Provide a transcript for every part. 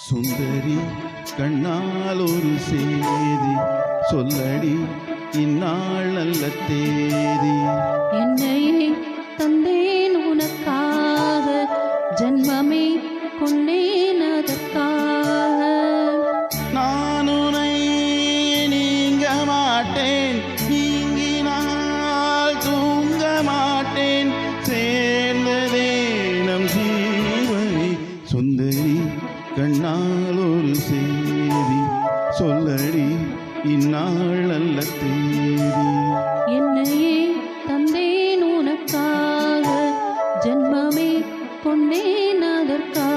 சுந்தரி கண்ணால் ஒரு செய்தி சொல்லடி, இந்நாள் நல்ல தேதி. என்னையே தந்தேன் உனக்காக, ஜன்மமே கொண்டேன் அதற்காக. நான் உன்னை நீங்க மாட்டேன், நீங்கினால் தூங்க மாட்டேன், சேர்ந்ததே நம் ஜீவனை. சுந்தரி கண்ணால் ஒரு செய்தி சொல்லடி, இந்நாள் நல்ல தேதி. என்னையே தந்தேன் உனக்காக, ஜன்மமே கொண்டேன் அதற்காக.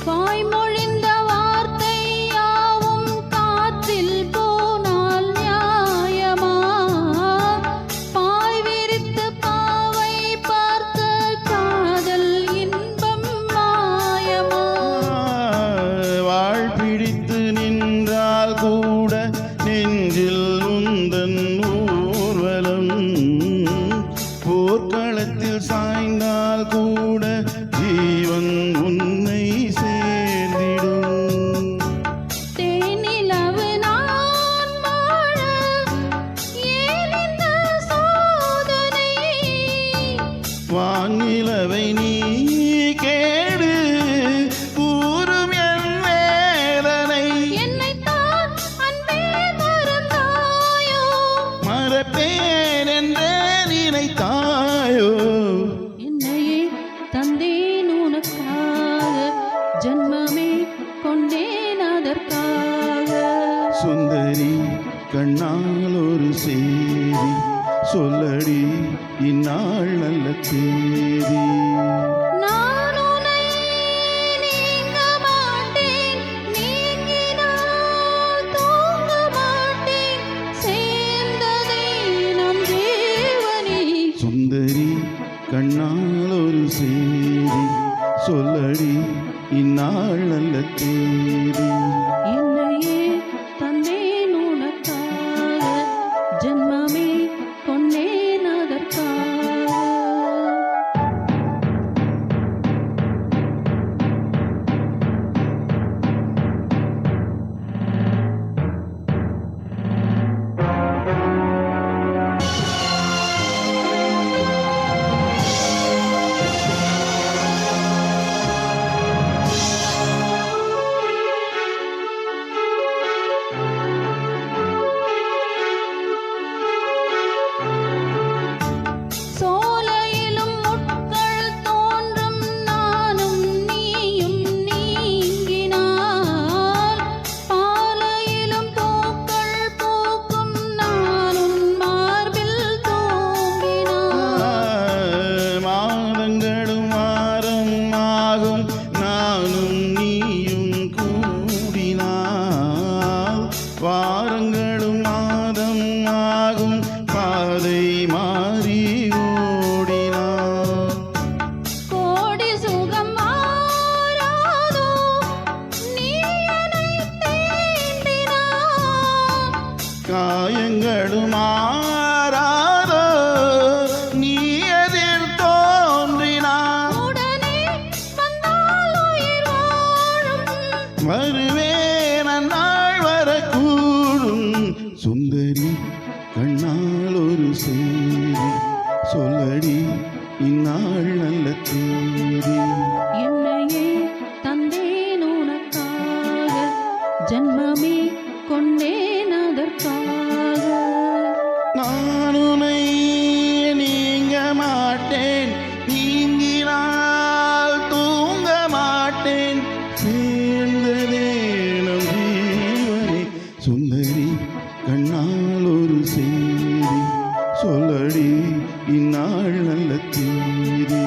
வாய்மொழிந்த வார்த்தை யாவும் காற்றில் போனால் நியாயமா? பாய் விரித்து பாவை பார்த்த காதல் இன்பம் மாயமா? வாழ் பிடித்து நின்றால் கூட நெஞ்சில் உந்தன் ஊர்வலம், போர்க்களத்தில் சாய்ந்தால் கூட ஜீவன் உன்னை சேர்ந்திடும். தேனிலவு நான் வாழ ஏன் இந்த சோதனை? வானிலவை நீ கேடு கூறும் என் வேதனை. என்னைத்தான் அன்பே மறந்தாயோ? மறப்பேன் என்றே நினைத்தாயோ? என்னையே தந்தேன் உனக்காக, ஜன்மமே கொண்டேன் அதற்காக. சுந்தரி கண்ணால் ஒரு செய்தி சொல்லடி, இந்நாள் நல்ல தேதி. நான் உன்னை நீங்க மாட்டேன், நீங்கினால் தூங்க மாட்டேன், சேர்ந்ததே நம் ஜீவனே. சுந்தரி கண்ணால் ஒரு செய்தி சொல்லடி, இந்நாள் நல்ல தேதி. என்னையே தந்தேன் உனக்காக, ஜன்மமே கொண்டேன் அதற்காக. சோலையிலும் முட்கள் தோன்றும், நானும் நீயும் நீங்கினால், பாலையிலும் பூக்கள் பூக்கும், நானும் மார்பில் தூங்கினால். மாதங்களும் வாரம் ஆகும், நானும் நீயும் கூடினால், வாரங்களும் மாதம் ஆகும், பாதை மாறி ஓடினான். கோடி சுகம் மாறாதோ, நீ என்னை தீண்டினாய். காயங்களும் மாறாதோ, நீ எதிர் தோன்றினான். உடனே வந்தால் உயிர் வாழும். வருவேன் அந்நாள் வரக்கூடும். சுந்தரி கண்ணால் ஒரு செய்தி சொல்லடி, இந்நாள் நல்ல தேதி. என்னையே தந்தேன் உனக்காக, ஜன்மமே கொண்டேன் அதற்காக. நான் உன்னை நீங்க மாட்டேன், நீங்கினால் தூங்க மாட்டேன், சேர்ந்ததே நம் ஜீவனே. சுந்தரி கண்ணால் ஒரு செய்தி சொல்லடி, இந்நாள் நல்ல தேதி.